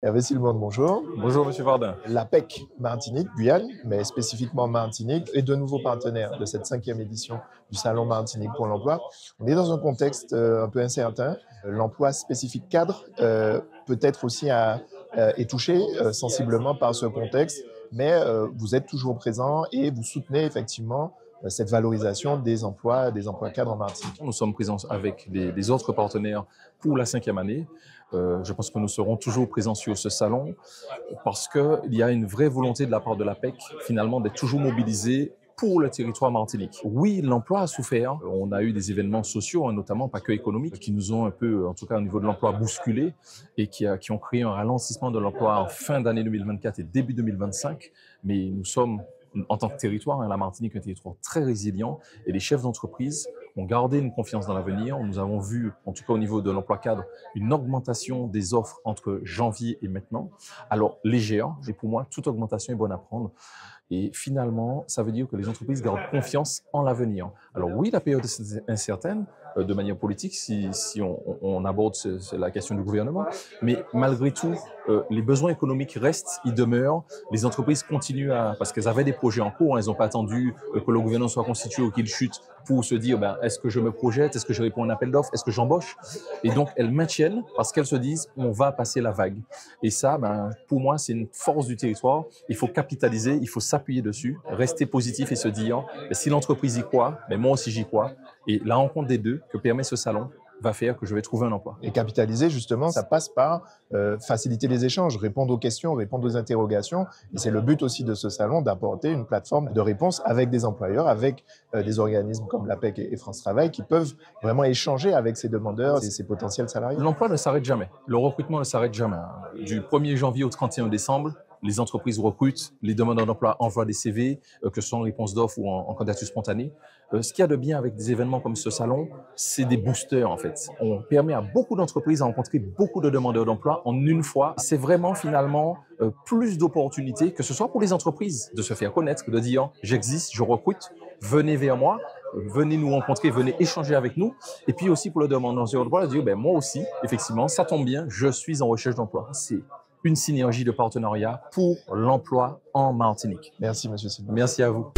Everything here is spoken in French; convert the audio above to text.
Hervé Silmon, bonjour. Bonjour Monsieur Vardin. L'APEC Martinique, Guyane, mais spécifiquement Martinique, est de nouveau partenaire de cette 5e édition du Salon Martinique pour l'emploi. On est dans un contexte un peu incertain. L'emploi spécifique cadre peut-être aussi est touché sensiblement par ce contexte, mais vous êtes toujours présent et vous soutenez effectivement cette valorisation des emplois cadres en Martinique. Nous sommes présents avec les autres partenaires pour la 5e année. Je pense que nous serons toujours présents sur ce salon parce qu'il y a une vraie volonté de la part de l'APEC finalement d'être toujours mobilisé pour le territoire martinique. Oui, l'emploi a souffert. On a eu des événements sociaux, notamment pas que économiques, qui nous ont un peu, en tout cas au niveau de l'emploi, bousculé et qui ont créé un ralentissement de l'emploi en fin d'année 2024 et début 2025. Mais nous sommes, en tant que territoire, la Martinique est un territoire très résilient et les chefs d'entreprise ont gardé une confiance dans l'avenir. Nous avons vu, en tout cas au niveau de l'emploi cadre, une augmentation des offres entre janvier et maintenant. Alors légère, et pour moi, toute augmentation est bonne à prendre. Et finalement, ça veut dire que les entreprises gardent confiance en l'avenir. Alors oui, la période est incertaine, de manière politique, si on aborde la question du gouvernement, mais malgré tout, les besoins économiques restent, ils demeurent. Les entreprises continuent parce qu'elles avaient des projets en cours, elles n'ont pas attendu que le gouvernement soit constitué ou qu'il chute pour se dire, est-ce que je me projette, est-ce que je réponds à un appel d'offres, est-ce que j'embauche? Et donc, elles maintiennent parce qu'elles se disent, on va passer la vague. Et ça, pour moi, c'est une force du territoire. Il faut capitaliser, il faut s'appuyer dessus, rester positif et se dire, si l'entreprise y croit, moi aussi j'y crois. Et la rencontre des deux que permet ce salon va faire que je vais trouver un emploi. Et capitaliser, justement, ça passe par faciliter les échanges, répondre aux questions, répondre aux interrogations. Et c'est le but aussi de ce salon, d'apporter une plateforme de réponse avec des employeurs, avec des organismes comme l'APEC et France Travail qui peuvent vraiment échanger avec ces demandeurs et ces potentiels salariés. L'emploi ne s'arrête jamais. Le recrutement ne s'arrête jamais. Du 1er janvier au 31 décembre, les entreprises recrutent, les demandeurs d'emploi envoient des CV, que ce soit en réponse d'offres ou en candidature spontanée. Ce qu'il y a de bien avec des événements comme ce salon, c'est des boosters en fait. On permet à beaucoup d'entreprises de rencontrer beaucoup de demandeurs d'emploi en une fois. C'est vraiment finalement plus d'opportunités, que ce soit pour les entreprises de se faire connaître, de dire j'existe, je recrute, venez vers moi, venez nous rencontrer, venez échanger avec nous. Et puis aussi pour le demandeur d'emploi, de dire moi aussi, effectivement, ça tombe bien, je suis en recherche d'emploi. C'est une synergie de partenariat pour l'emploi en Martinique. Merci, Monsieur Simon. Merci à vous.